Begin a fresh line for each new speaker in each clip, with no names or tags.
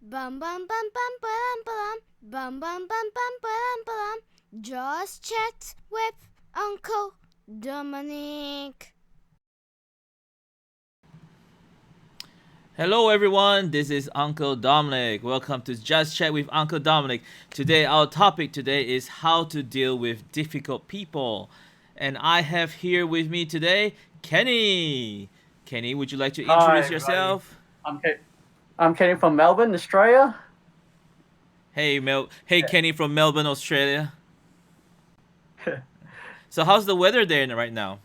Bum bum bum bum bum bum bum bum bum bum bum bum. Just chat with Uncle Dominic.
Hello, everyone. This is Uncle Dominic. Welcome to Just Chat with Uncle Dominic. Today, our topic today is how to deal with difficult people, and I have here with me today Kenny. Kenny, would you like to
Hi,
introduce
everybody.
yourself?
I'm Ke- I'm Kenny from Melbourne, Australia.
Hey, Mel. Hey,
Yeah.
Kenny from Melbourne, Australia. So, how's the weather there right now?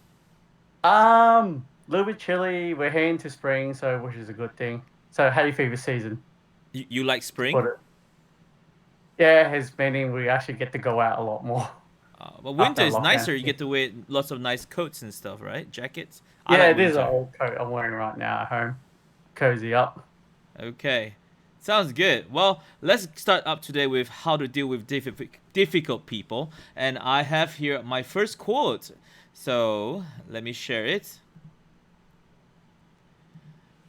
A little bit chilly. We're heading to spring, so which is a good thing. So hay fever season,
You like
to put
spring?
it. Yeah, it's meaning we actually get to go out a lot more
But winter
after
is
lockdown.
nicer. You get to wear lots of nice coats and stuff, right? Jackets. I
Yeah,
like
this is an
winter.
old coat I'm wearing right now at home. Cozy up.
Okay. Sounds good. Well, let's start up today with how to deal with difficult people. And I have here my first quote. So let me share it.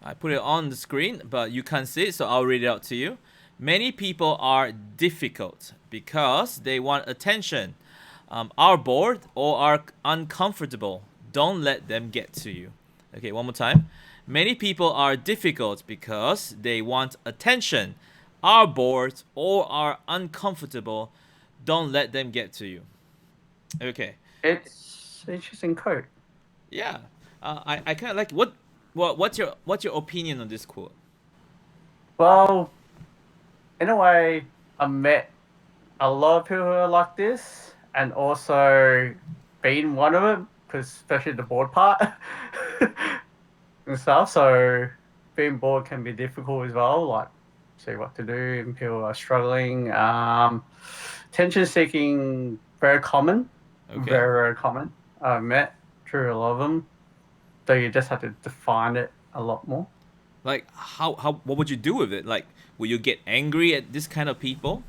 I put it on the screen, but you can't see it, so I'll read it out to you. Many people are difficult because they want attention, are bored, or are uncomfortable. Don't let them get to you. Okay, one more time. Many people are difficult because they want attention, are bored, or are uncomfortable. Don't let them get to you. Okay,
It's an interesting coat.
yeah. I kind of like what's your opinion on this quote?
Well, in a way, I met a lot of people who are like this, and also been one of them, because especially the board part. And stuff. So being bored can be difficult as well. Like, see what to do, and people are struggling. Attention seeking, very common,
Okay.
very common. I've met through a lot of them. So you just have to define it a lot more.
Like how what would you do with it? Like will you get angry at this kind of people?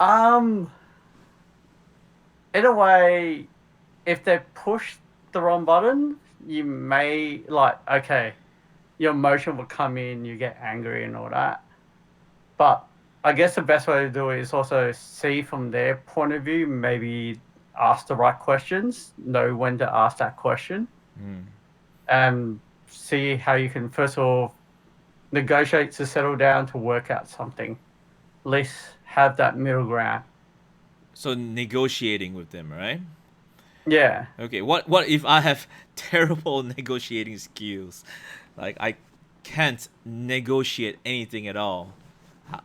Um, in a way, if they push the wrong button, you may like okay, your emotion will come in, you get angry and all that. But I guess the best way to do it is also see from their point of view, maybe ask the right questions, know when to ask that question, and see how you can first of all negotiate to settle down to work out something. At least have that middle ground.
So negotiating with them, right?
Yeah.
Okay. What if I have terrible negotiating skills? Like I can't negotiate anything at all.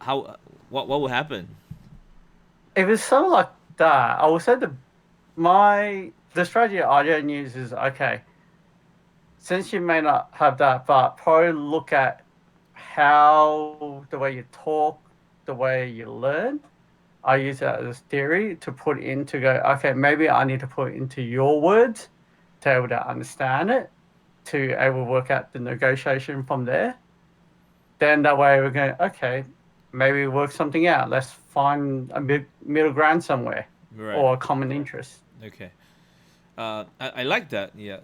How what will happen?
If it's something like that, I would say the strategy I don't use is okay, since you may not have that, but probably look at how the way you talk, the way you learn. I use that as theory to put into go, okay, maybe I need to put it into your words to be able to understand it, to able to work out the negotiation from there. Then that way we're going, okay, maybe work something out. Let's find a middle ground somewhere
Right.
or a common interest.
Okay. I like that. Yeah.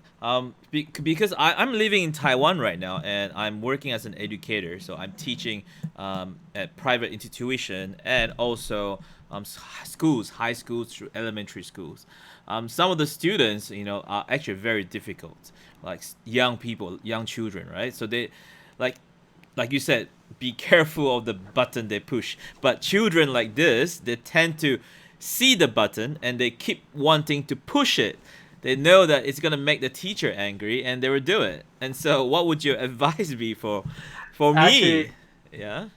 Because I'm living in Taiwan right now, and I'm working as an educator. So I'm teaching at private institution and also schools, high schools through elementary schools. Some of the students, are actually very difficult, like young people, young children, right? So they, like, like you said, be careful of the button they push. But children like this, they tend to see the button and they keep wanting to push it. They know that it's gonna make the teacher angry, and they will do it. And so, what would your advice be for me?
Actually,
Yeah.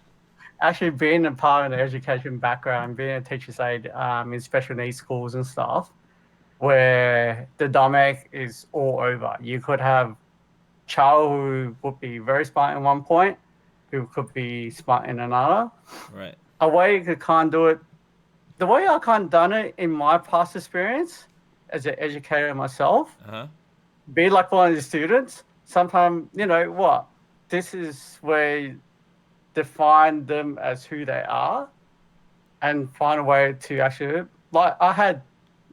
actually being a part of the education background, being a teacher's aide in special needs schools and stuff, where the dynamic is all over. You could have child who would be very smart in one point, who could be smart in another.
Right.
A way you could kind of do it, the way I kind of done it in my past experience as an educator myself,
Uh huh.
be like one of the students. Sometimes, what? This is where you define them as who they are and find a way to actually, like,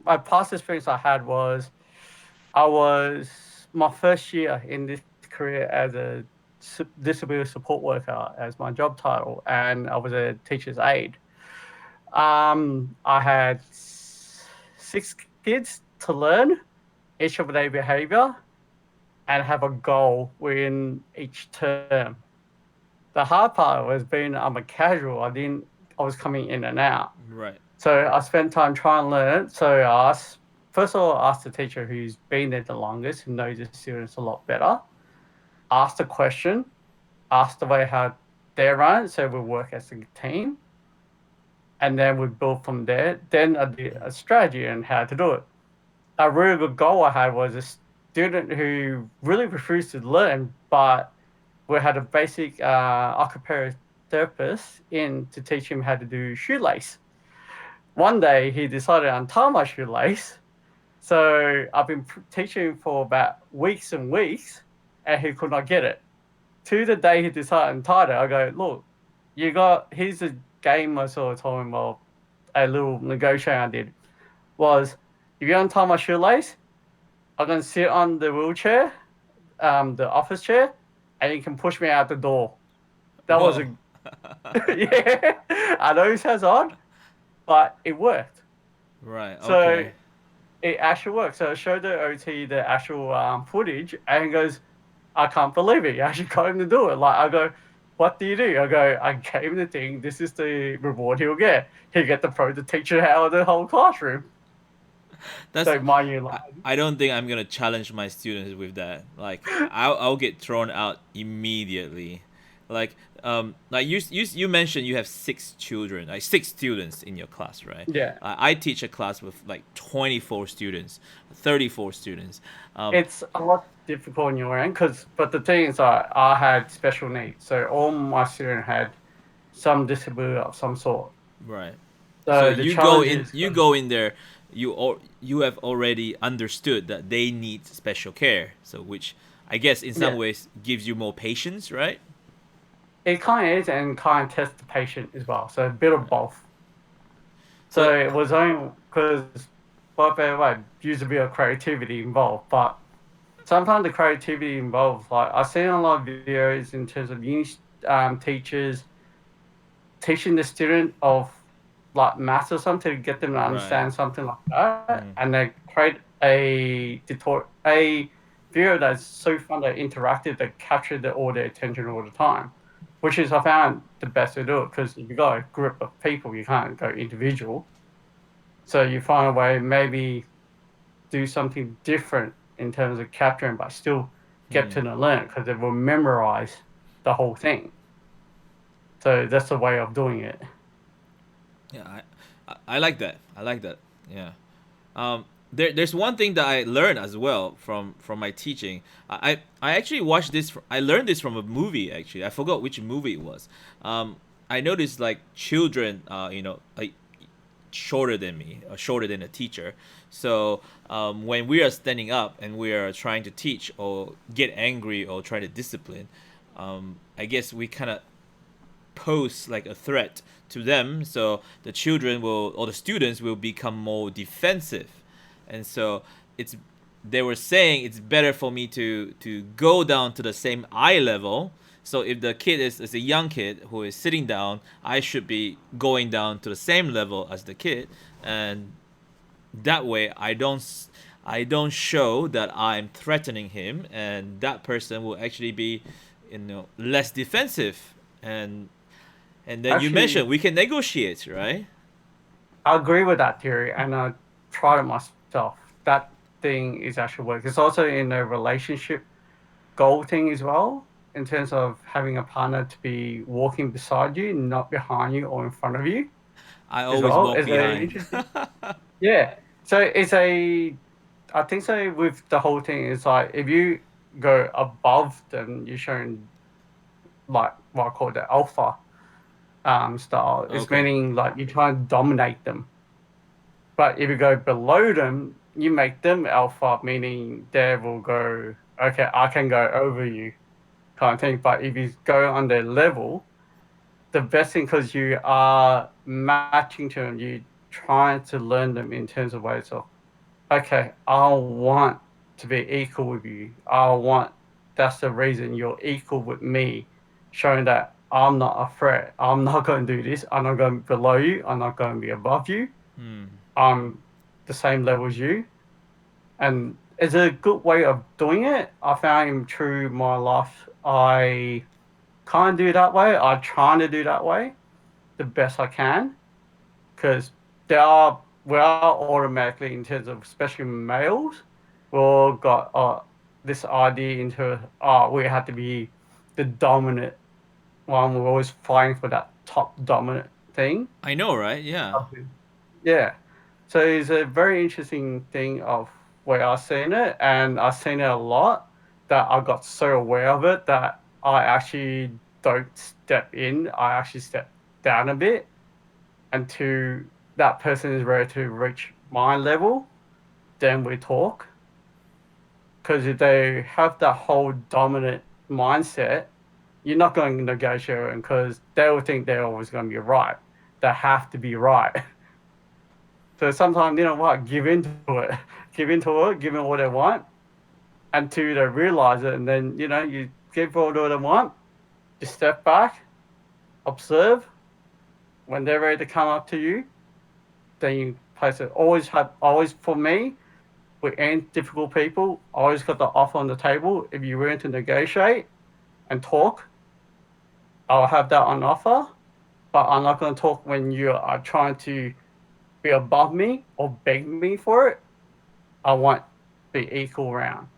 my past experience I had was, I was my first year in this career as a disability support worker as my job title, and I was a teacher's aide. I had six kids to learn each of their behavior and have a goal within each term. The hard part was being I'm a casual. I was coming in and out.
Right.
So I spent time trying to learn it. So I asked, first of all, I asked the teacher who's been there the longest, who knows the students a lot better, asked a question, asked the way how they run it, so we work as a team, and then we build from there. Then I did a strategy on how to do it. A really good goal I had was a student who really refused to learn, but we had a basic occupational therapist in to teach him how to do shoelace. One day he decided to untie my shoelace. So I've been teaching him for about weeks and weeks, and he could not get it. To the day he decided to untie it, I go, look, here's a game I sort of told him, well, a little negotiation I did was, if you untie my shoelace, I'm going to sit on the wheelchair, the office chair, and you can push me out the door. That was
Whoa.
yeah, I know it sounds odd, but it worked.
Right.
So
Okay.
it actually worked. So I showed the OT the actual footage, and he goes, I can't believe it. You actually got him to do it. Like, I go, what do you do? I go, I gave him the thing. This is the reward he'll get. He'll get the teacher out of the whole classroom.
That's
So mind you,
I don't think I'm gonna challenge my students with that. Like I'll get thrown out immediately. Like you mentioned you have six children, like six students in your class, right?
yeah,
I teach a class with like 24 students, 34 students.
it's a lot difficult on your end but the thing is, I had special needs, so all my students had some disability of some sort.
Right. So
So the challenge is,
you go in there, you have already understood that they need special care. So which I guess in some
yeah,
ways gives you more patience, right?
it kind of is, and kind of tests the patient as well. So a bit of
Right.
both. So
So
it was only because, by the way, use a bit of creativity involved, but sometimes the creativity involved, like I've seen a lot of videos in terms of uni teachers teaching the student of like maths or something to get them to
right.
understand something like that,
Mm,
and they create a video that's so fun, that interactive, that captured all their attention all the time, which is I found the best to do it, because if you got a group of people, you can't go individual, so you find a way maybe do something different in terms of capturing, but still get
mm.
to the learn, because they will memorize the whole thing. So that's the way of doing it.
Yeah, I like that. I like that. Yeah. There's one thing that I learned as well from my teaching. I actually watched this. I learned this from a movie. Actually, I forgot which movie it was. I noticed like children, like shorter than me, or shorter than a teacher. So when we are standing up and we are trying to teach or get angry or try to discipline, I guess we kind of pose like a threat to them, so the children will or the students will become more defensive. And so it's they were saying it's better for me to go down to the same eye level. So if the kid is a young kid who is sitting down, I should be going down to the same level as the kid, and that way I don't show that I'm threatening him, and that person will actually be less defensive. And then you
Actually,
mentioned we can negotiate, right?
I agree with that theory, and I tried it myself. That thing is actually work. It's also in a relationship goal thing as well, in terms of having a partner to be walking beside you, not behind you or in front of you
I
as
always
well.
walk
Is a
behind.
interesting. Yeah. So I think so with the whole thing, it's like if you go above them, you're showing like what I call the alpha style. It's
Okay.
meaning like you try and dominate them. But if you go below them, you make them alpha, meaning they will go, okay, I can go over you, kind of thing. But if you go on their level, the best thing, because you are matching to them, you trying to learn them in terms of ways of, okay, I want to be equal with you. I want that's the reason you're equal with me, showing that I'm not a threat. I'm not going to do this. I'm not going below you. I'm not going to be above you.
Hmm.
I'm the same level as you. And it's a good way of doing it. I found through my life, I can't do that way. I try to do that way the best I can because we are automatically in terms of especially males, we all got this idea into we have to be the dominant one. We're always fighting for that top dominant thing.
I know, right? Yeah.
Yeah. So it's a very interesting thing of where I've seen it, and I've seen it a lot that I got so aware of it that I actually don't step in. I actually step down a bit until that person is ready to reach my level. Then we talk. Because if they have that whole dominant mindset, you're not going to negotiate because they will think they're always going to be right. They have to be right. So sometimes, you know what, give into it. Give into it, give them what they want until they realize it. And then, you give what they want, you step back, observe. When they're ready to come up to you, then you place it. Always for me, with any difficult people, I always got the offer on the table. If you're willing to negotiate and talk, I'll have that on offer. But I'm not going to talk when you are trying to be above me or beg me for it. I want the equal round.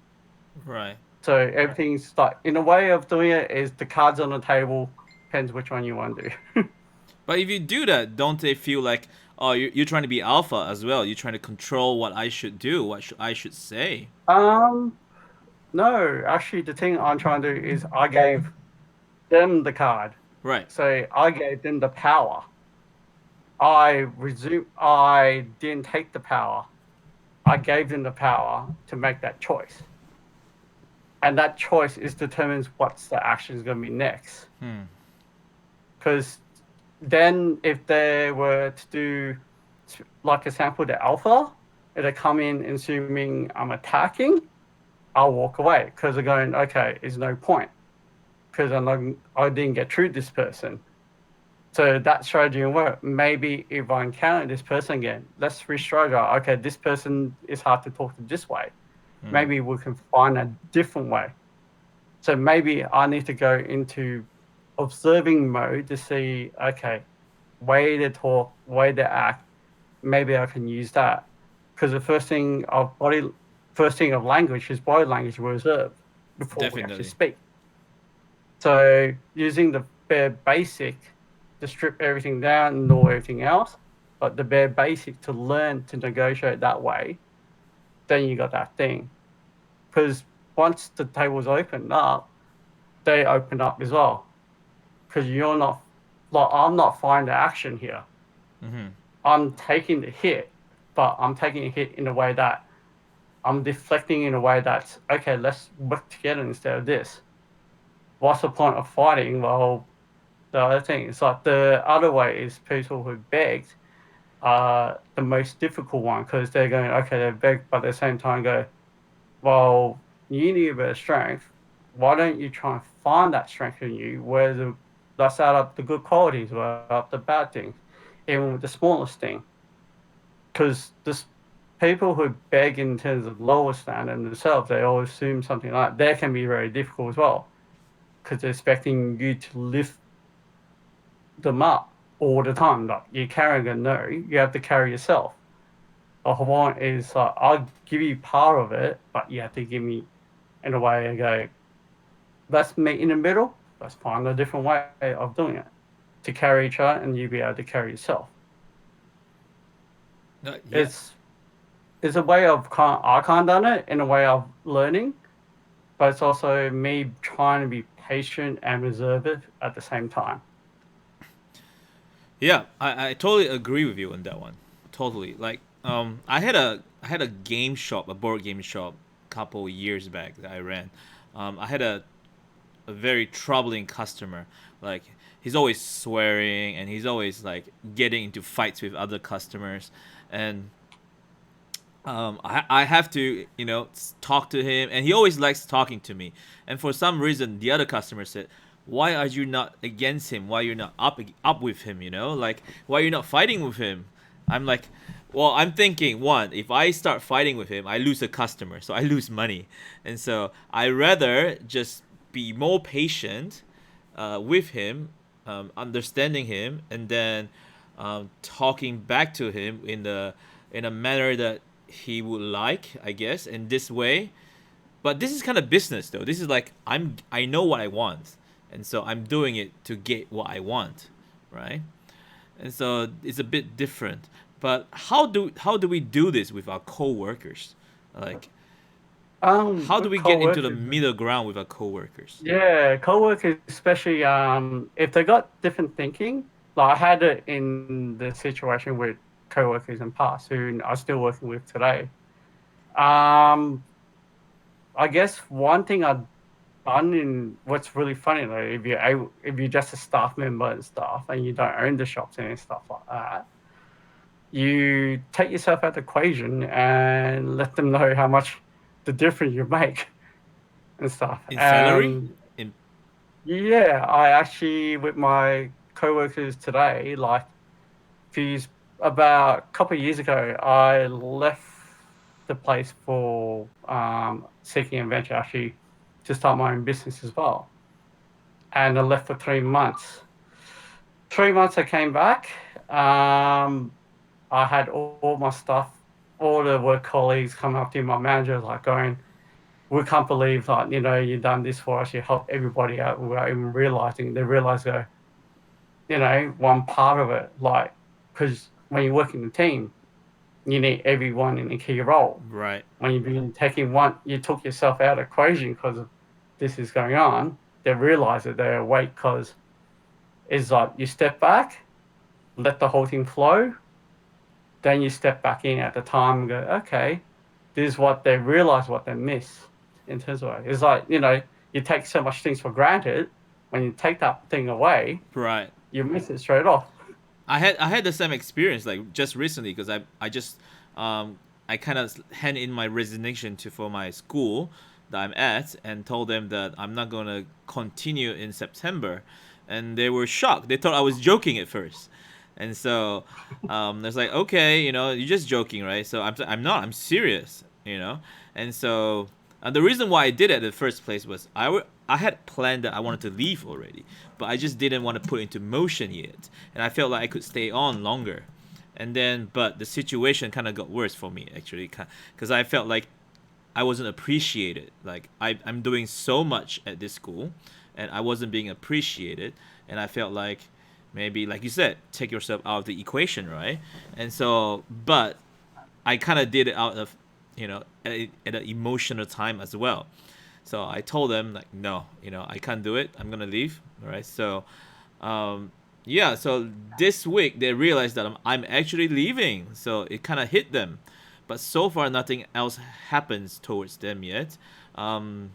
Right.
So everything's like in a way of doing it is the cards on the table. Depends which one you want to do.
But if you do that, don't they feel like, oh, you're trying to be alpha as well? You're trying to control what I should do, I should say.
um, no, actually, the thing I'm trying to do is I gave them the card,
Right.
so I gave them the power. I didn't take the power. I gave them the power to make that choice. And that choice is determines what's the action is going to be next.
Hmm.
Because then if they were to do, like example, the alpha, if they come in assuming I'm attacking, I'll walk away because they're going, okay, there's no point because I didn't get through this person. So that strategy will work. Maybe if I encounter this person again, let's restrategize. Okay, this person is hard to talk to this way.
Hmm.
Maybe we can find a different way. So maybe I need to go into observing mode to see, okay, way to talk, way to act. Maybe I can use that because the first thing of language is body language we observe before we actually
Definitely.
speak. So using the bare basic to strip everything down and know everything else, but the bare basic to learn to negotiate that way, then you got that thing. Because once the tables open up, they open up as well. Because you're not like I'm not finding the action here.
Mm-hmm.
I'm taking the hit, but I'm taking a hit in a way that I'm deflecting in a way that's okay. Let's work together instead of this. What's the point of fighting? Well, the other thing is like the other way is people who begged are the most difficult one because they're going okay. They beg, but at the same time go, well, you need a bit of strength. Why don't you try and find that strength in you? Let's add up the good qualities, where up the bad things, even with the smallest thing. Because this people who beg in terms of lower standard themselves, they all assume something like that can be very difficult as well. Because they're expecting you to lift them up all the time. Like you're carrying a no, you have to carry yourself. A Hawaiian is like I'll give you part of it, but you have to give me in a way I go, let's meet in the middle. Let's find a different way of doing it to carry each other and you be able to carry yourself.
Yeah.
It's it's a way of I can't done it in a way of learning, but it's also me trying to be patient and reserved at the same time.
Yeah. I totally agree with you on that one. Totally. Like, I had a game shop, a board game shop, couple years back that I ran. I had a very troubling customer. Like, he's always swearing and he's always like getting into fights with other customers, and I have to, talk to him, and he always likes talking to me. And for some reason, the other customer said, "Why are you not against him? Why you're not up with him? Like why you're not fighting with him?" I'm like, well, I'm thinking one, if I start fighting with him, I lose a customer, so I lose money, and so I rather just be more patient with him, understanding him, and then talking back to him in a manner that he would like, I guess, in this way. But this is kind of business, though. This is like I know what I want, and so I'm doing it to get what I want, right? And so it's a bit different. But how do we do this with our coworkers? Like, how do
With
we get into the
co-workers,
middle ground with our coworkers?
yeah, co-workers, especially if they got different thinking. Like I had it in the situation with co-workers in past who I'm still working with today. Um, I guess one thing I've done in what's really funny though, if you're just a staff member and stuff, and you don't own the shops and stuff like that, you take yourself out of the equation and let them know how much the difference you make and stuff.
In salary?
And
In
yeah, I actually with my coworkers today, like few about a couple of years ago, I left the place for seeking adventure actually to start my own business as well. And I left for 3 months. 3 months I came back. I had all my stuff, all the work colleagues come up to my manager like going, we can't believe like, you've done this for us, you helped everybody out without even realizing. They realize one part of it, like, because when you work in a team, you need everyone in a key role.
right.
When you've been taking one, you took yourself out of equation because this is going on. They realize that they're awake because it's like you step back, let the whole thing flow, then you step back in at the time and go, okay, this is what they realize what they miss in terms of it. It's like, you take so much things for granted. When you take that thing away,
Right.
you miss it straight off.
I had the same experience like just recently because I just I kind of hand in my resignation to for my school that I'm at and told them that I'm not gonna continue in September, and they were shocked. They thought I was joking at first, and so it's like, okay, you're just joking, right? So I'm not. I'm serious, and so the reason why I did it in the first place was I had planned that I wanted to leave already, but I just didn't want to put it into motion yet, and I felt like I could stay on longer. And then, but the situation kind of got worse for me actually, because I felt like I wasn't appreciated. Like I'm doing so much at this school, and I wasn't being appreciated, and I felt like maybe, like you said, take yourself out of the equation, right? And so, but I kind of did it out of, at an emotional time as well. So I told them like, no, I can't do it. I'm gonna leave. All right. So, yeah. So this week they realized that I'm actually leaving. So it kind of hit them, but so far nothing else happens towards them yet. Um,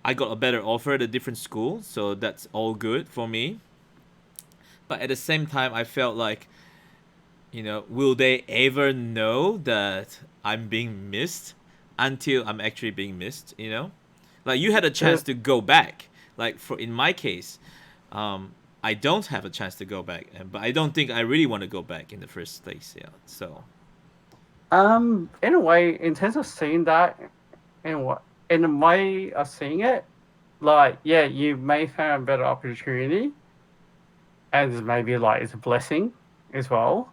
I got a better offer at a different school, so that's all good for me. But at the same time, I felt like, will they ever know that I'm being missed until I'm actually being missed? Like you had a chance
There's
to go back. Like for in my case, I don't have a chance to go back, but I don't think I really want to go back in the first place. Yeah. So
in a way, in terms of seeing that, in a way of seeing it, like yeah, you may find a better opportunity, and maybe like it's a blessing as well.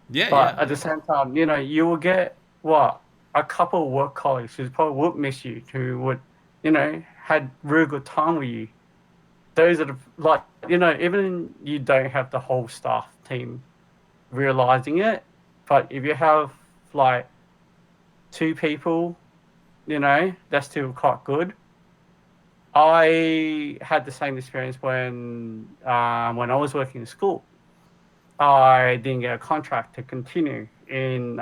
yeah,
But
yeah,
at the same time, you will get what a couple of work colleagues who probably would miss you, who would, had real good time with you. Those are the like, even you don't have the whole staff team realizing it, but if you have like two people, that's still quite good. I had the same experience when I was working in school. I didn't get a contract to continue in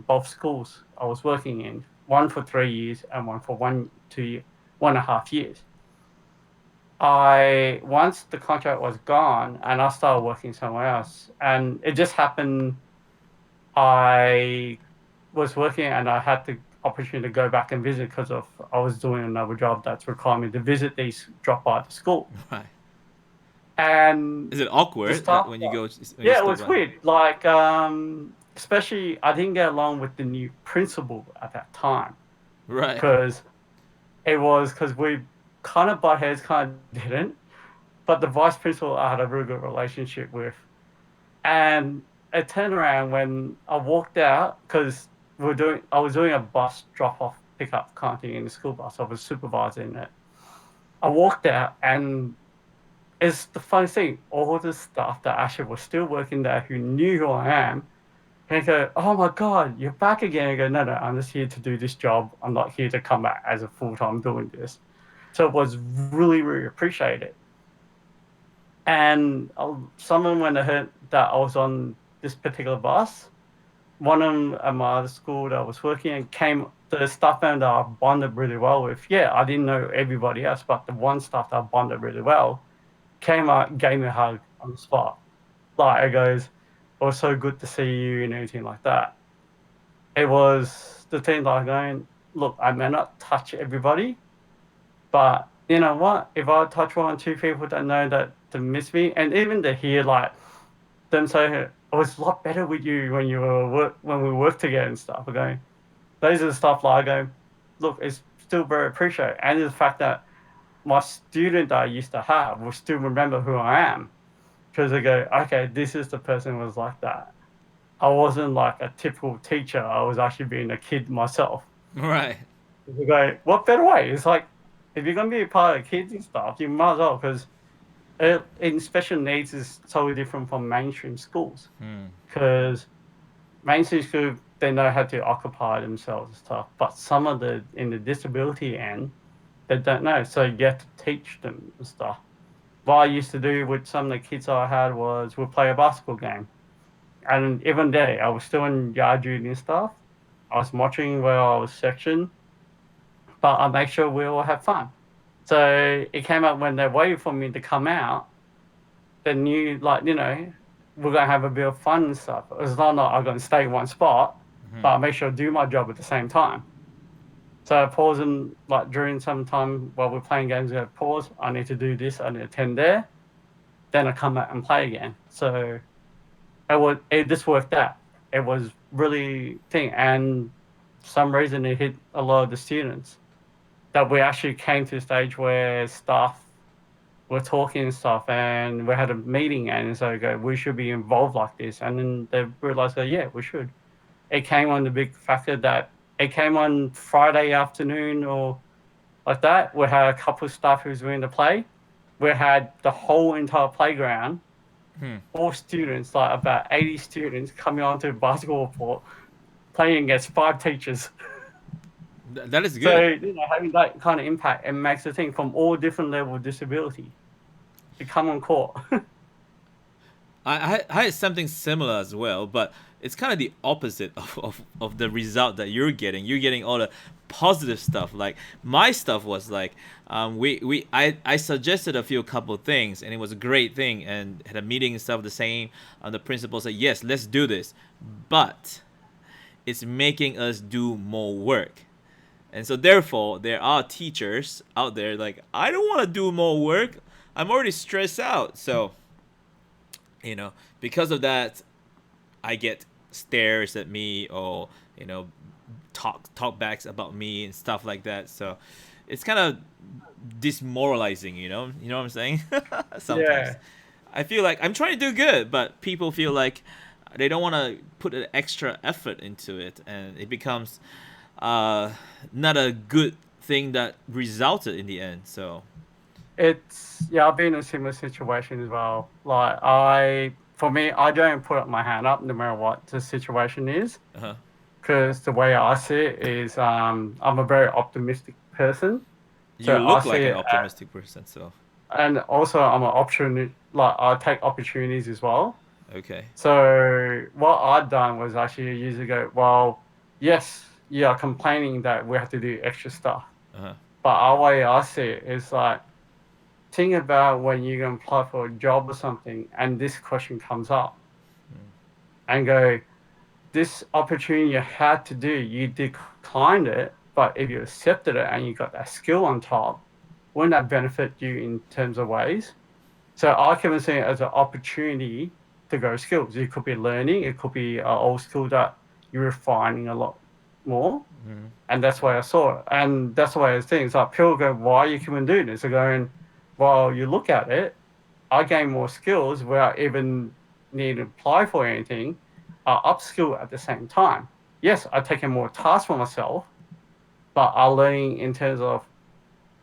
both schools I was working in, one for 3 years and one for 1.5 years. I once the contract was gone and I started working somewhere else, and it just happened. I was working and I had the opportunity to go back and visit because of I was doing another job that's requiring me to visit these drop by the school.
Right.
And
Is it
the
awkward that
staff,
when you go when you
yeah, it
stop
was
by?
weird. Like, especially I didn't get along with the new principal at that time
Right.
because it was because we kind of butt heads, kind of didn't. But the vice principal I had a really good relationship with. And it turned around when I walked out because I was doing a bus drop off pickup kind of thing in the school bus. I was supervising it. I walked out and it's the funny thing, all the staff that actually was still working there who knew who I am, and go, "Oh my God, you're back again." I go, "No, no, I'm just here to do this job. I'm not here to come back as a full time doing this." So it was really, really appreciated. And someone, when they heard that I was on this particular bus, one of them at my other school that I was working in came, the staff member that I bonded really well with. Yeah, I didn't know everybody else, but the one staff that I bonded really well came out, gave me a hug on the spot. Like, it goes, "It was so good to see you," and everything like that. It was the thing like going, "Look, I may not touch everybody, but you know what? If I touch one or two people that know that to miss me, and even to hear like them say, it was a lot better with you when when we worked together and stuff." I'm going, those are the stuff like I go, look, it's still very appreciated. And the fact that my student that I used to have will still remember who I am because they go, okay, this is the person who was like that. I wasn't like a typical teacher. I was actually being a kid myself.
Right.
You go, what better way? It's like, if you're going to be a part of kids and stuff, you might as well, because in special needs is totally different from mainstream schools.
Hmm.
Because mainstream school, they know how to occupy themselves and stuff, but some of the in the disability end, they don't know. So you have to teach them and stuff. What I used to do with some of the kids I had was we'd play a basketball game. And even there, I was still in yard duty and stuff. I was watching where I was sectioned, but I make sure we all have fun. So it came up when they're waiting for me to come out, they knew, like, we're going to have a bit of fun and stuff. It's not like I'm going to stay in one spot, but I make sure I do my job at the same time. So I pause and, like, during some time while we're playing games, I pause. I need to do this. I need to attend there. Then I come back and play again. So it just worked out. It was really thing. And for some reason, it hit a lot of the students that we actually came to a stage where staff were talking and stuff, and we had a meeting, and so go, we should be involved like this. And then they realized that, yeah, we should. It came on the big factor that it came on Friday afternoon or like that. We had a couple of staff who was willing to play. We had the whole entire playground,
Hmm.
all students, like about 80 students coming onto the basketball court playing against 5 teachers.
That is
So,
good.
having that kind of impact, it makes the thing from all different level of disability to come on court.
I had something similar as well, but it's kind of the opposite of the result that you're getting. You're getting all the positive stuff. Like my stuff was like, I suggested a few couple things, and it was a great thing, and had a meeting and stuff the same. And the principal said, yes, let's do this, but it's making us do more work. And so therefore, there are teachers out there like, I don't want to do more work. I'm already stressed out. So because of that, I get stares at me, or talkbacks about me and stuff like that. So it's kind of demoralizing. You know what I'm saying? Sometimes
Yeah.
I feel like I'm trying to do good, but people feel like they don't want to put an extra effort into it, and it becomes uh, not a good thing that resulted in the end. So
Yeah, I've been in a similar situation as well. Like for me, I don't put up my hand up no matter what the situation is,
uh-huh.
because the way I see it is, I'm a very optimistic person. So
You
I
look
see
like an
it,
optimistic person. So
and also I'm an option, like I take opportunities as well.
okay.
So what I'd done was actually years ago, well, yes, you are complaining that we have to do extra stuff,
Uh-huh.
but our way I see it is like, think about when you're going to apply for a job or something and this question comes up and go, this opportunity you had to do, you declined it, but if you accepted it and you got that skill on top, wouldn't that benefit you in terms of ways? So I can see it as an opportunity to grow skills. It could be learning, it could be an old skill that you're refining a lot more.
Mm-hmm.
And that's why I saw it. And that's the way I think. It's like people go, why are you even doing this? They're going, well, you look at it, I gain more skills without even needing to apply for anything, upskill at the same time. Yes, I take in more tasks for myself, but I'm learning in terms of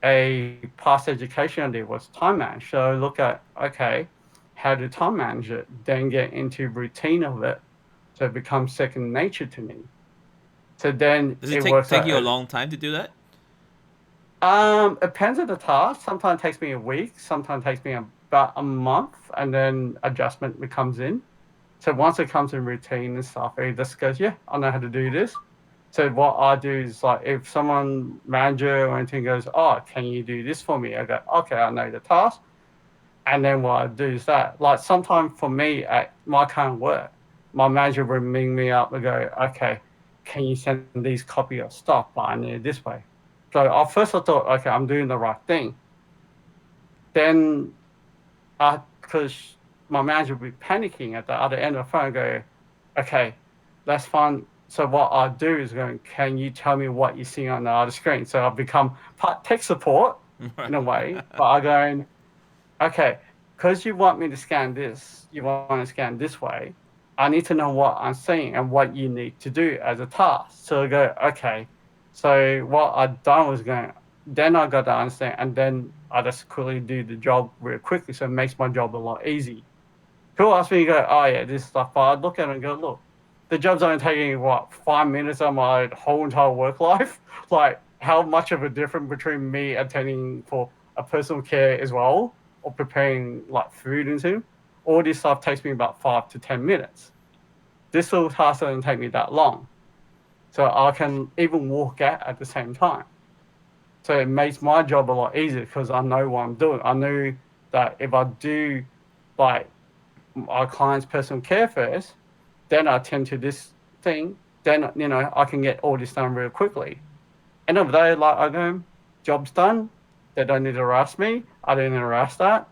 a past education I did was time manage. So look at, okay, how to time manage it, then get into routine of it. So it becomes second nature to me. So then
Does it
it
take
works
take
out
you a
as,
long time to do that?
it depends on the task. Sometimes it takes me a week, sometimes it takes me about a month, and then adjustment comes in. So once it comes in routine and stuff, it just goes, yeah, I know how to do this. So what I do is like if someone manager or anything goes, oh, can you do this for me? I go, okay, I know the task. And then what I do is that. Like sometimes for me at my current work, my manager will ring me up and go, okay, can you send these copy of stuff, but I need it this way. So at first I thought, okay, I'm doing the right thing. Then because my manager would be panicking at the other end of the phone, go, okay, that's fine. So what I do is going, can you tell me what you see on the other screen? So I've become part tech support in a way, but I go, okay, because you want me to scan this, you want to scan this way, I need to know what I'm seeing and what you need to do as a task. So I go, okay. So what I've done was going, then I got to understand, and then I just quickly do the job real quickly. So it makes my job a lot easy. People ask me, you go, oh yeah, this stuff. But I look at it and go, look, the job's only taking what 5 minutes of my whole entire work life. Like, how much of a difference between me attending for a personal care as well, or preparing like food and things. All this stuff takes me about 5 to 10 minutes. This little task doesn't take me that long, so I can even walk out at the same time. So it makes my job a lot easier because I know what I'm doing. I know that if I do like our client's personal care first, then I tend to this thing, then I can get all this done real quickly. End of the day, like I go, job's done. They don't need to harass me. I don't need to harass that.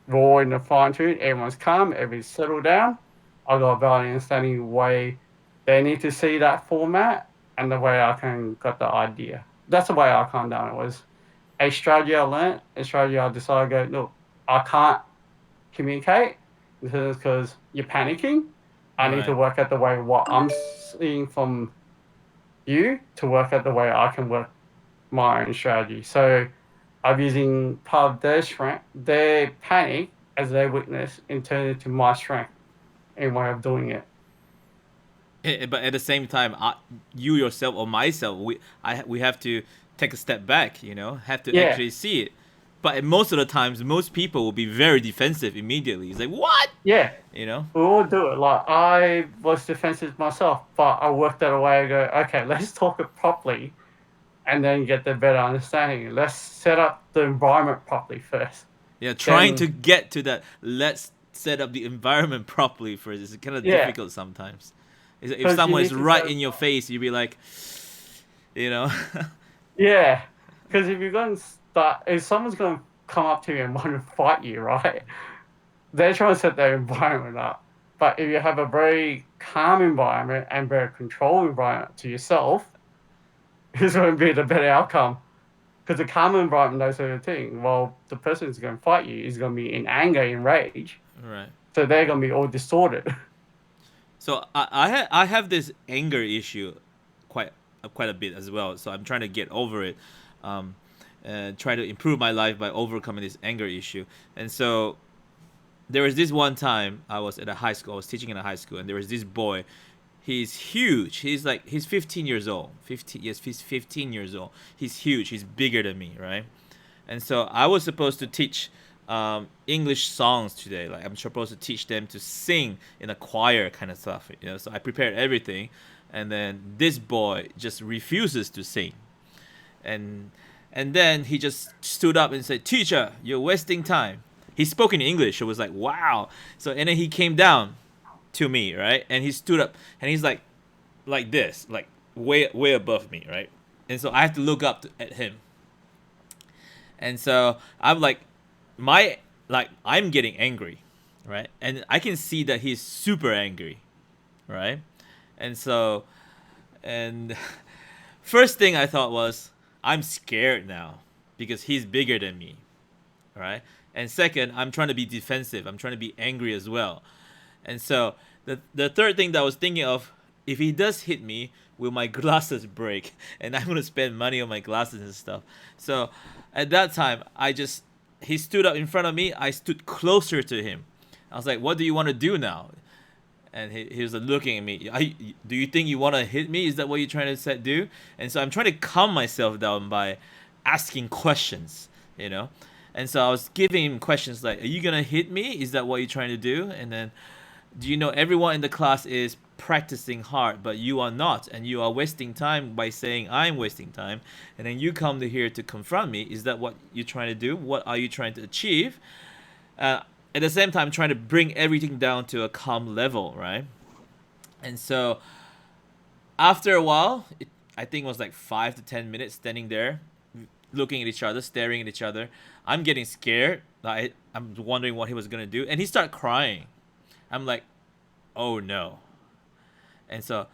We're all in the fine tune. Everyone's calm. Everybody's settled down. I got a valid understanding the way they need to see that format and the way I can got the idea. That's the way I calmed down. It was a strategy I learned, a strategy I decided, go, look, I can't communicate because you're panicking. I need to
Right.
work out the way what I'm seeing from you to work out the way I can work my own strategy. So I'm using part of their strength, their panic as their weakness and turn it to my strength in way of doing it.
But at the same time, you yourself or myself, we have to take a step back. Have to
Yeah,
actually see it. But most of the times, most people will be very defensive immediately. It's like, what?
yeah,
You know?
we all do it. Like I was defensive myself, but I worked out a way to go, okay, let's talk it properly and then get the better understanding. Let's set up the environment properly first.
Yeah, trying to
Then,
get to that. Let's set up the environment properly first. It's kind of
yeah,
difficult sometimes. If
because you
someone is
need to set
right
up,
in your face, you'd be like, you know.
yeah, because if you're going to start, if someone's going to come up to you and want to fight you, right? They're trying to set their environment up. But if you have a very calm environment and very controlled environment to yourself, it's going to be the better outcome. Because the calm environment knows the thing. Well, the person who's going to fight you is going to be in anger, in rage.
Right.
So they're going to be all distorted.
So I have this anger issue, quite a bit as well. So I'm trying to get over it, and try to improve my life by overcoming this anger issue. And so there was this one time I was at a high school. I was teaching in a high school, and there was this boy. He's huge. He's 15 years old. 15, yes, he's 15 years old. He's huge. He's bigger than me, right? And so I was supposed to teach English songs today. Like I'm supposed to teach them to sing in a choir kind of stuff. So I prepared everything, and then this boy just refuses to sing, and and then he just stood up and said, "Teacher, you're wasting time." He spoke in English. It was like, wow. So and then he came down to me, right? And he stood up and he's like, like this, like way above me, right? And so I have to look up at him. And so I'm like, my like I'm getting angry, right? And I can see that he's super angry, right? And so and first thing I thought was I'm scared now because he's bigger than me, right? And second, I'm trying to be defensive. I'm trying to be angry as well. And so the third thing that I was thinking of, if he does hit me, will my glasses break? And I'm gonna spend money on my glasses and stuff. So at that time, he stood up in front of me. I stood closer to him. I was like, "What do you want to do now?" And he was looking at me. Do you think you want to hit me? Is that what you're trying to do? And so I'm trying to calm myself down by asking questions, you know. And so I was giving him questions like, "Are you gonna hit me? Is that what you're trying to do?" And then, do you know everyone in the class is practicing hard, but you are not, and you are wasting time by saying I'm wasting time, and then you come to here to confront me. Is that what you're trying to do? What are you trying to achieve? Uh, at the same time, trying to bring everything down to a calm level, right? And so after a while, I think it was like 5 to 10 minutes standing there, looking at each other, staring at each other. I'm getting scared. I'm wondering what he was gonna do, and he started crying. I'm like, oh no. And so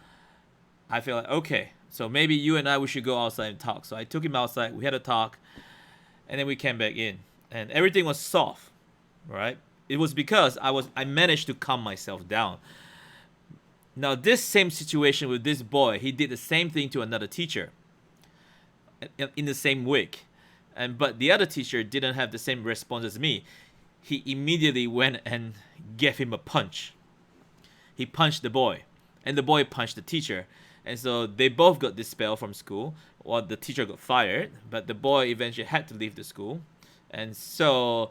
I feel like, okay, so maybe you and I, we should go outside and talk. So I took him outside. We had a talk, and then we came back in, and everything was soft, right? It was because I managed to calm myself down. Now this same situation with this boy, he did the same thing to another teacher in the same week, and but the other teacher didn't have the same response as me. He immediately went and gave him a punch. He punched the boy, and the boy punched the teacher, and so they both got dispelled from school. Or the teacher got fired, but the boy eventually had to leave the school, and so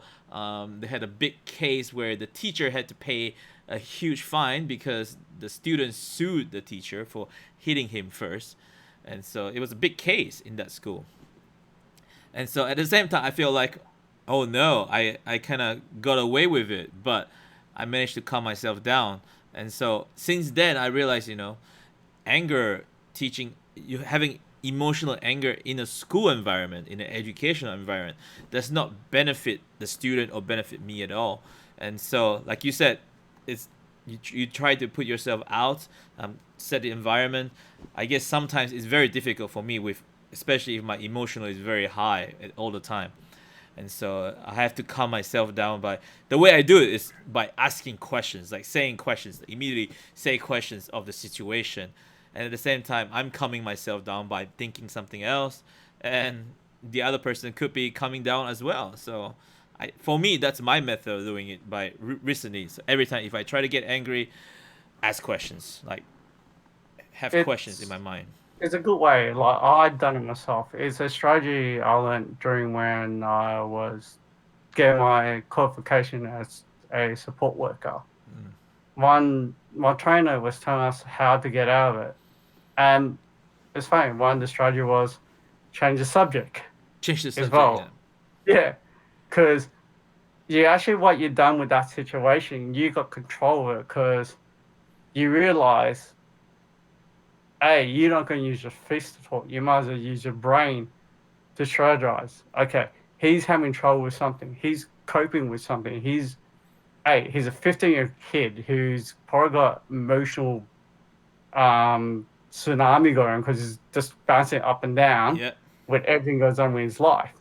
they had a big case where the teacher had to pay a huge fine because the student sued the teacher for hitting him first, and so it was a big case in that school. And so at the same time, I feel like, oh no, I kind of got away with it, but I managed to calm myself down. And so since then, I realized, anger, teaching, you having emotional anger in a school environment, in an educational environment, does not benefit the student or benefit me at all. And so, like you said, it's you try to put yourself out, set the environment. I guess sometimes it's very difficult for me with, especially if my emotional is very high all the time. And so I have to calm myself down by the way I do it is by asking questions, like saying questions, immediately say questions of the situation. And at the same time, I'm calming myself down by thinking something else, and the other person could be calming down as well. So for me, that's my method of doing it by recently. So every time if I try to get angry, ask questions, like have questions in
It's
my mind.
it's a good way. Like I've done it myself. It's a strategy I learned during when I was getting my qualification as a support worker.
Mm.
My trainer was telling us how to get out of it, and it's funny. One the strategy was change the subject
Change the
as
subject. Yeah.
well. Yeah, because you actually what you've done with that situation, you got control of it because you realize, hey, you're not going to use your fist to talk. You might as well use your brain to strategize. Okay, he's having trouble with something. He's coping with something. He's a 15-year kid who's probably got emotional tsunami going because he's just bouncing up and down
Yeah.
with everything goes on with his life.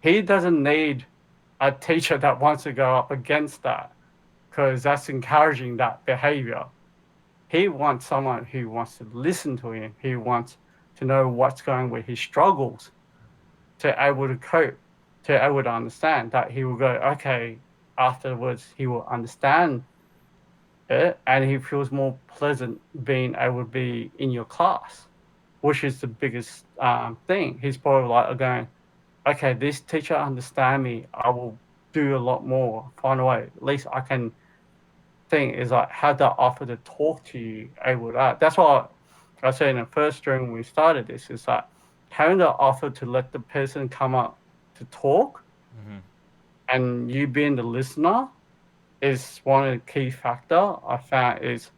He doesn't need a teacher that wants to go up against that because that's encouraging that behavior. He wants someone who wants to listen to him, who wants to know what's going with his struggles, to able to cope, to able to understand that he will go, okay, afterwards he will understand it and he feels more pleasant being able to be in your class, which is the biggest thing. He's probably like going, okay, this teacher understand me. I will do a lot more, find a way. At least I can think is like have that offer to talk to you able to. That's why I said in the first during when we started this is like having the offer to let the person come up to talk
Mm-hmm.
and you being the listener is one of the key factor I found is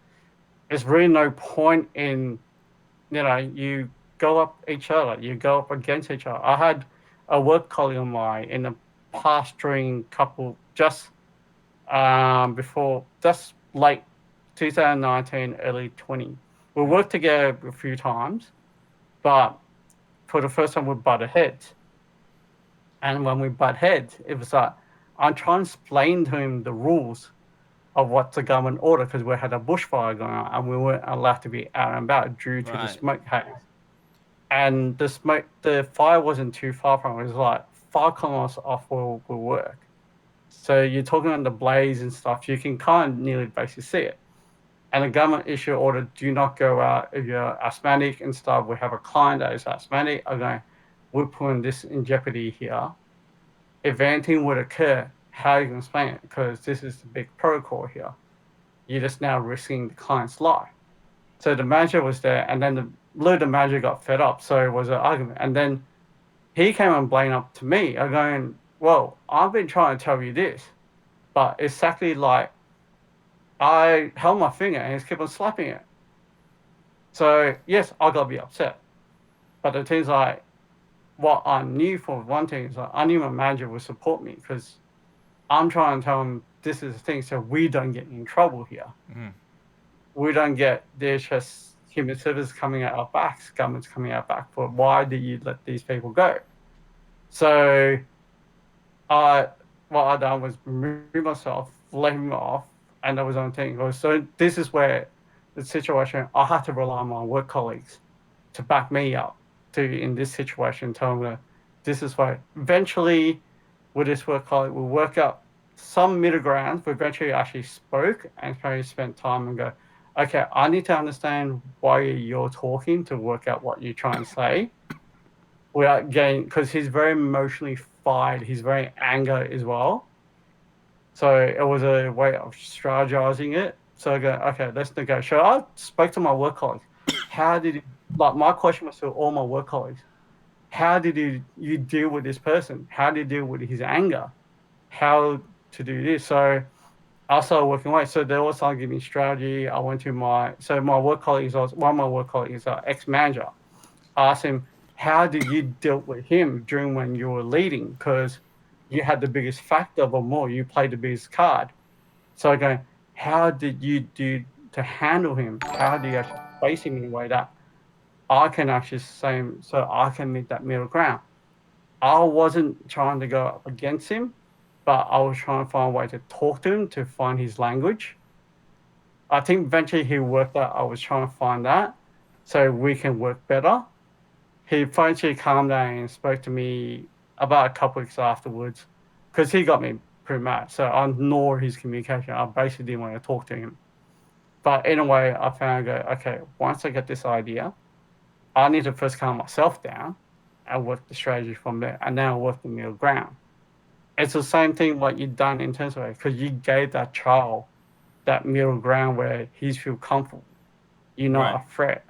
there's really no point in, you go up each other, you go up against each other. I had a work colleague of mine in the past during couple just before just late 2019, early 20. We
Mm.
worked together a few times, but for the first time we butted heads. And when we butt heads, it was like I'm trying to explain to him the rules of what's the government order because we had a bushfire going on and we weren't allowed to be out and about due to the
Right.
smoke haze. And the fire wasn't too far from it. It was like 5 kilometers off where we work. So you're talking about the blaze and stuff. You can kind of nearly basically see it. And the government issue order: do not go out if you're asthmatic and stuff. We have a client that is asthmatic. I'm going, we're putting this in jeopardy here. If anything would occur, how are you going to explain it? Because this is the big protocol here. You're just now risking the client's life. So the manager was there, and then the manager got fed up. So it was an argument. And then he came and blamed up to me. I'm going, well, I've been trying to tell you this, but exactly like I held my finger and he's kept on slapping it. So yes, I got to be upset. But the thing's like, what I knew for one thing is like, I knew my manager would support me because I'm trying to tell him this is the thing so we don't get in trouble here.
Mm.
We don't get there's just human services coming at our backs, government's coming at our back for why did you let these people go? So what I done was remove myself, let him off, and that was on thing. So this is where the situation I had to rely on my work colleagues to back me up to in this situation, tell them that this is why eventually with this work colleague we work out some middle ground. We eventually actually spoke and kind of spent time and go, okay, I need to understand why you're talking to work out what you're trying to say without getting, because he's very emotionally fired. He's very angry as well. So it was a way of strategizing it. So I go, okay, let's negotiate. I spoke to my work colleagues. How did like my question was to all my work colleagues. How did you deal with this person? How did you deal with his anger? How to do this? So I started working away. So they also started giving me strategy. I went to my work colleagues, one of my work colleagues, ex-manager. I asked him, how did you deal with him during when you were leading? Because you had the biggest factor of them all. You played the biggest card. So I go, how did you do to handle him? How do you actually face him in a way that I can actually say, so I can meet that middle ground? I wasn't trying to go up against him, but I was trying to find a way to talk to him to find his language. I think eventually he worked out I was trying to find that so we can work better. He eventually calmed down and spoke to me about a couple weeks afterwards because he got me pretty mad. So I ignored his communication. I basically didn't want to talk to him. But in a way, I found, okay, once I get this idea, I need to first calm myself down and work the strategy from there. And then I'll work the middle ground. It's the same thing what you've done in terms of it, because you gave that child that middle ground where he's feel comfortable. You're not
Right.
a threat.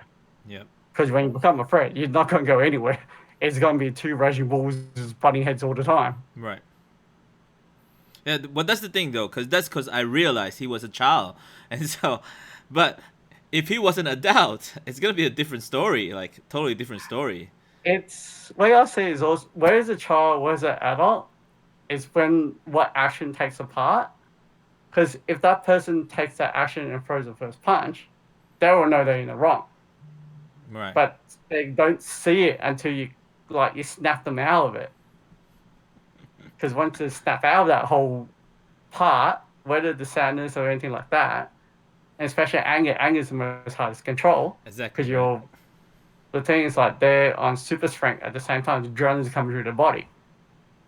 Yep.
Because when you become a threat, you're not going to go anywhere. It's going to be two raging bulls butting heads all the time.
Right. Yeah, but that's the thing though, because I realized he was a child, and so, but if he was an adult, it's gonna be a different story, like totally different story.
It's what I say is also where is a child, where's an adult? Is when what action takes a part. Because if that person takes that action and throws the first punch, they will know they're in the wrong.
Right.
But they don't see it until you snap them out of it. Because once they snap out of that whole part, whether the sadness or anything like that, and especially anger is the most hardest to control.
Exactly.
Because the thing is like they're on super strength at the same time, the adrenaline's coming through the body.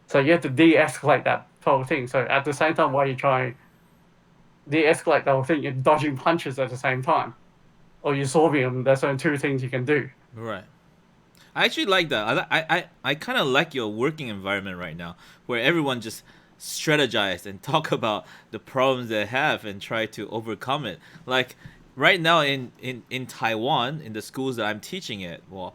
So you have to de-escalate that whole thing. So at the same time, while you're trying to de-escalate the whole thing, you're dodging punches at the same time. Or you're solving them. There's only two things you can do.
Right. I actually like that. I kind of like your working environment right now, where everyone just strategize and talk about the problems they have and try to overcome it. Like right now in Taiwan, in the schools that I'm teaching at, well,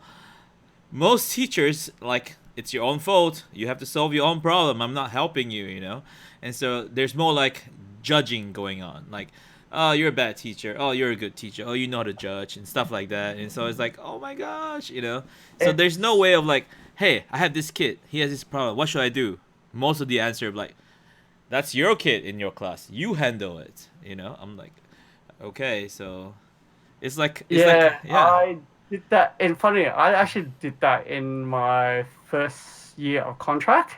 most teachers like it's your own fault. You have to solve your own problem. I'm not helping you, you know. And so there's more like judging going on. Like oh, you're a bad teacher. Oh, you're a good teacher. Oh, you know how to judge and stuff like that. And so it's like, oh my gosh, you know. So there's no
It's
way of like, hey, I have this kid. He has this problem. What should I do? Most of the answer of like, that's your kid in your class. You handle it. You know. I'm like, okay, so it's like
yeah,
yeah.
I did that. And funny, I actually did that in my first year of contract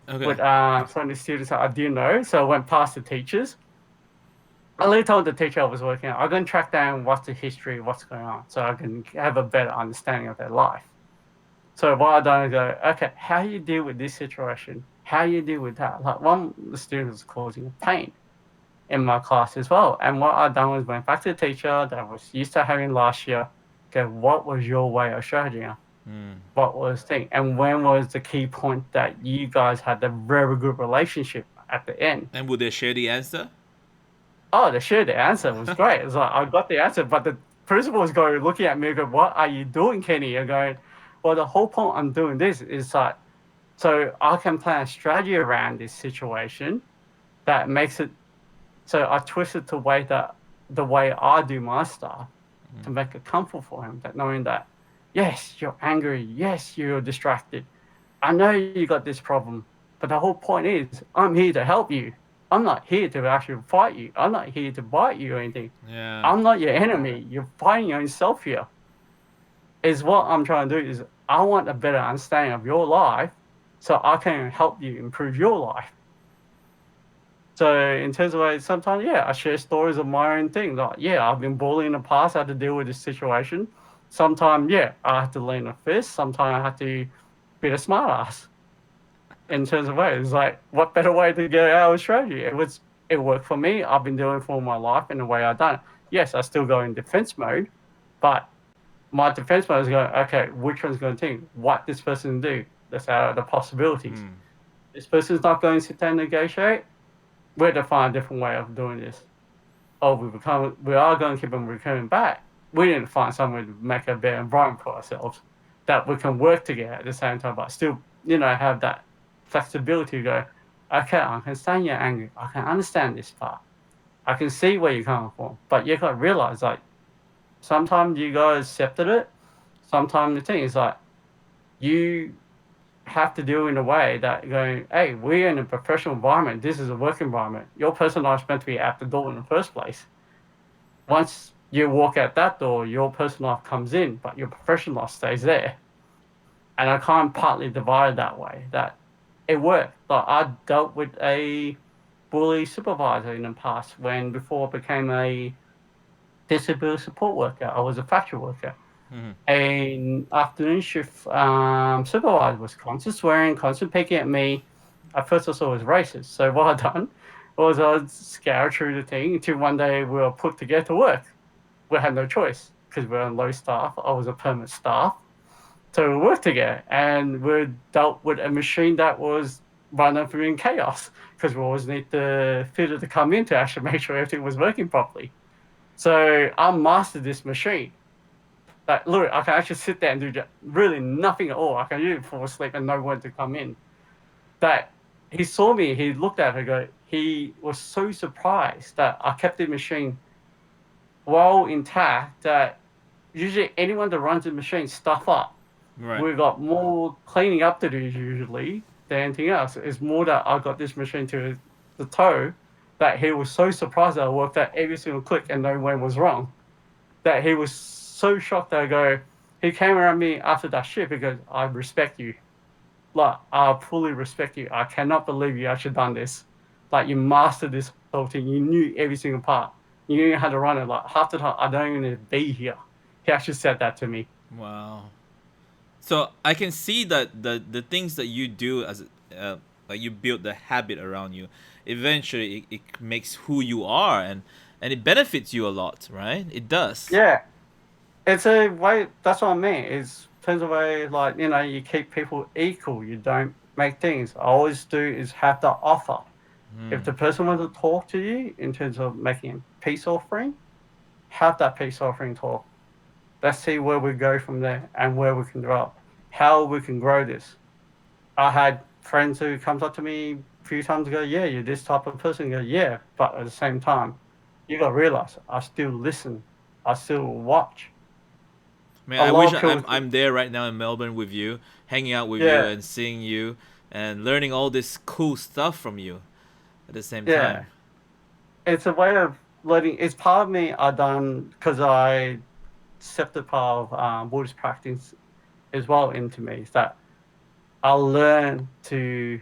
Okay.
with some of the students that I didn't know. So I went past the teachers. I literally told the teacher I was working on, I'm going to track down what's the history, what's going on, so I can have a better understanding of their life. So what I done is go, okay, how you deal with this situation? How you deal with that? Like one of the students was causing pain in my class as well. And what I done was went back to the teacher that I was used to having last year. Okay, what was your way of strategy?
Mm.
What was the thing? And when was the key point that you guys had a very good relationship at the end?
And would they share the answer?
Oh, the answer was great. It's like I got the answer, but the principal was going looking at me and going, "What are you doing, Kenny?" And going, "Well, the whole point I'm doing this is like so I can plan a strategy around this situation that makes it so I twisted to way that the way I do my stuff to make it comfortable for him. That knowing that yes, you're angry, yes, you're distracted. I know you got this problem, but the whole point is I'm here to help you. I'm not here to actually fight you. I'm not here to bite you or anything.
Yeah.
I'm not your enemy. You're fighting yourself here. Is what I'm trying to do is I want a better understanding of your life so I can help you improve your life. So in terms of like sometimes, yeah, I share stories of my own thing. Like, yeah, I've been bullied in the past, I had to deal with this situation. Sometimes, yeah, I have to lean a fist. Sometimes I have to be a smart ass in terms of ways. Like, what better way to get out of strategy? It worked for me. I've been doing it for my life in the way I've done it. Yes, I still go in defense mode, but my defense mode is going, okay, which one's going to think? What this person do? That's out of the possibilities.
Mm.
This person's not going to sit down and negotiate. We have to find a different way of doing this. Oh, we are going to keep them returning back. We need to find some way to make a better environment for ourselves that we can work together at the same time, but still, have that flexibility to go, okay, I can understand you're angry. I can understand this part. I can see where you're coming from. But you got to realize, like, sometimes you guys accepted it. Sometimes the thing is, like, you have to do in a way that going, hey, we're in a professional environment. This is a work environment. Your personal life is meant to be at the door in the first place. Once you walk out that door, your personal life comes in, but your professional life stays there. And I can't partly divide it that way. That it worked. Like I dealt with a bully supervisor in the past when before I became a disability support worker. I was a factory worker.
Mm-hmm.
An afternoon shift supervisor was constant swearing, constant picking at me. At first, I thought it was racist. So what I done was I scoured through the thing until one day we were put together to work. We had no choice because we were on low staff. I was a permanent staff. So we worked together and we dealt with a machine that was running through in chaos because we always need the fitter to come in to actually make sure everything was working properly. So I mastered this machine. Like, look, I can actually sit there and do really nothing at all. I can usually fall asleep and know when to come in. That he saw me, he looked at her, go, he was so surprised that I kept the machine well intact that usually anyone that runs the machine stuff up.
Right.
We've got more cleaning up to do usually than anything else. It's more that I got this machine to the toe that he was so surprised that I worked out every single click and know when was wrong. That he was so shocked that I go, he came around me after that shift because I respect you. Like, I fully respect you. I cannot believe you actually done this. Like, you mastered this whole thing. You knew every single part. You knew how to run it. Like, half the time, I don't even need to be here. He actually said that to me.
Wow. So I can see that the things that you do as like you build the habit around you, eventually it makes who you are and it benefits you a lot, right? It does.
Yeah. It's a way, that's what I mean. It's turns away, like, you keep people equal. You don't make things. I always do is have the offer. If
Mm.
the person wants to talk to you in terms of making a peace offering, have that peace offering talk. Let's see where we go from there and where we can grow up, how we can grow this. I had friends who comes up to me a few times ago, yeah, you're this type of person. Go, yeah, but at the same time, You gotta realize I still listen, I still watch.
Man,
A
I
lot
wish
of people think,
I'm there right now in Melbourne with you, hanging out with you
yeah,
and seeing you and learning all this cool stuff from you at the same
yeah.
time.
It's a way of learning. It's part of me I done because I accepted part of Buddhist practice as well into me. Is that I learn to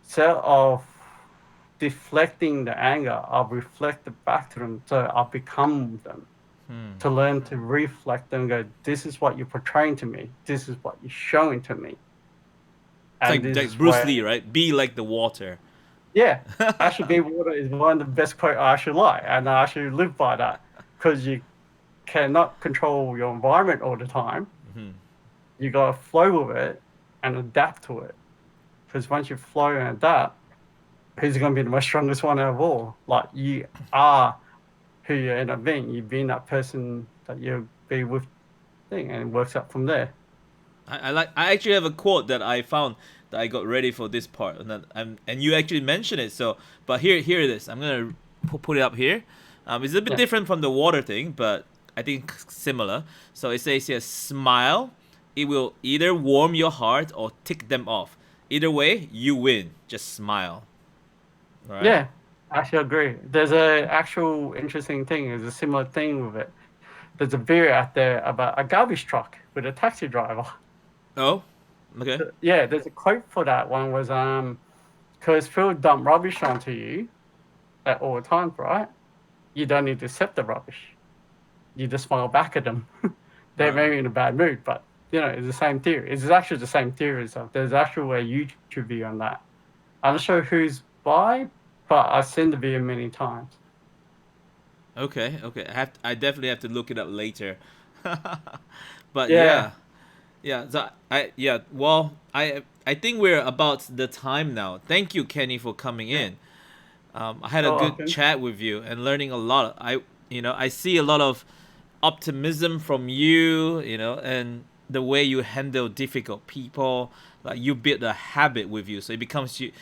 instead of deflecting the anger, I'll reflect it back to them. So I become them.
Hmm.
To learn to reflect and go, this is what you're portraying to me. This is what you're showing to me.
It's
And
like,
this
like
is
Bruce
where,
Lee, right? Be like the water.
yeah, actually, be water is one of the best quote I actually like. And I actually live by that because you cannot control your environment all the time.
Hmm.
You got to flow with it and adapt to it. Because once you flow and adapt, who's going to be the most strongest one out of all? Like you are who you end up being. You've been that person that you'll be with thing and it works out from there.
I actually have a quote that I found that I got ready for this part, and you actually mentioned it. So, but here it is. I'm gonna put it up here. It's a bit
Yeah.
different from the water thing, but I think similar. So it says here, smile. It will either warm your heart or tick them off. Either way, you win. Just smile. All right.
Yeah. Actually, I agree. There's a actual interesting thing. There's a similar thing with it. There's a video out there about a garbage truck with a taxi driver.
Oh. Okay.
Yeah, there's a quote for that one was because people dump rubbish onto you at all times, right? You don't need to accept the rubbish. You just smile back at them. They
Wow.
may be in a bad mood, but it's the same theory. It's actually the same theory. So there's actually a YouTube video on that. I'm not sure who's by, but I've seen the video many times.
Okay. Okay. I definitely have to look it up later. But
Yeah.
yeah. Yeah, so I think we're about the time now. Thank you, Kenny, for coming
Yeah.
in. I had a
Oh,
good
okay.
chat with you and learning a lot. I see a lot of optimism from you, and the way you handle difficult people. Like you build a habit with you, so it becomes you.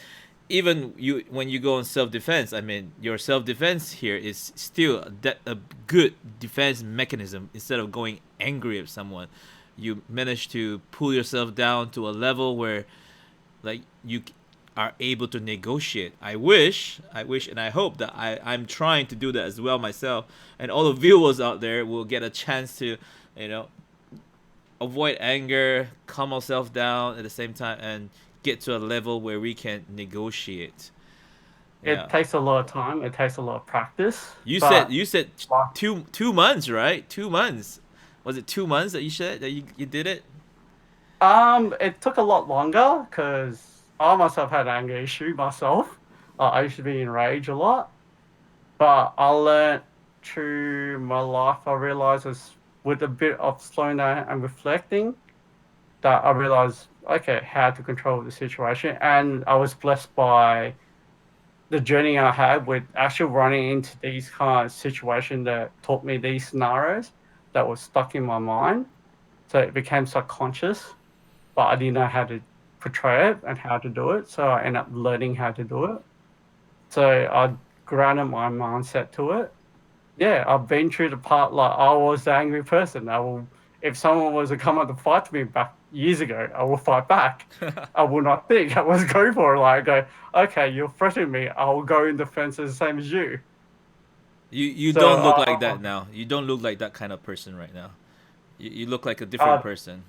Even you when you go on self defense. I mean, your self defense here is still a good defense mechanism. Instead of going angry at someone, you manage to pull yourself down to a level where like you are able to negotiate. I wish, and I hope that I'm trying to do that as well myself. And all the viewers out there will get a chance to, you know, avoid anger, calm ourselves down at the same time, and get to a level where we can negotiate.
It
Yeah.
takes a lot of time. It takes a lot of practice,
You said
but
you said
like,
two months, right? 2 months. Was it 2 months that you said that you did it?
it took a lot longer because I myself had an anger issue myself. I used to be enraged a lot, but I learned through my life. I realized is with a bit of slowing down and reflecting that I realized okay how to control the situation, and I was blessed by the journey I had with actually running into these kind of situations that taught me these scenarios that was stuck in my mind. So it became subconscious, but I didn't know how to portray it and how to do it. So I ended up learning how to do it. So I grounded my mindset to it. Yeah, I've been through the part like I was the angry person. If someone was to come up to fight me back years ago, I will fight back. I will not think. I was go for it. Like, I go, okay, you're threatening me. I will go in defense the same as you.
You
So,
don't look like that now. You don't look like that kind of person right now. You look like a different
uh,
person.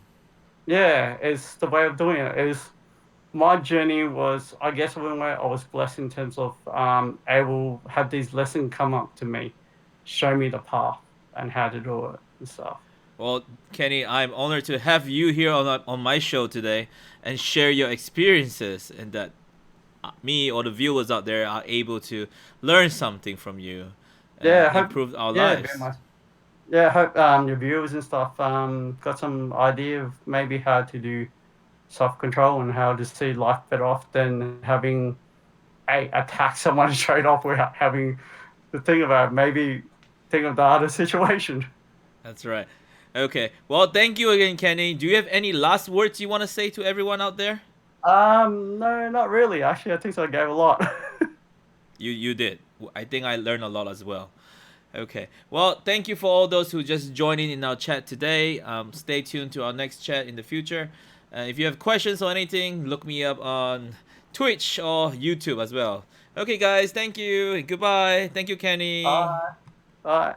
yeah, it's the way of doing it. Is my journey was, I guess, one way I was blessed in terms of able have these lessons come up to me, show me the path and how to do it and stuff.
Well, Kenny, I'm honored to have you here on my show today and share your experiences, and that me or the viewers out there are able to learn something from you
Yeah,
and
I hope.
improve our
Yeah, very
lives.
much. Yeah, I hope your viewers and stuff got some idea of maybe how to do self control and how to see life better off than having attack someone straight off without having to think about it. Maybe think of the other situation.
That's right. Okay. Well, thank you again, Kenny. Do you have any last words you want to say to everyone out there?
No, not really. Actually, I think I gave a lot.
You did. I think I learned a lot as well. Okay. Well, thank you for all those who just joined in our chat today. Stay tuned to our next chat in the future. If you have questions or anything, look me up on Twitch or YouTube as well. Okay, guys. Thank you. Goodbye. Thank you, Kenny.
Bye. Bye.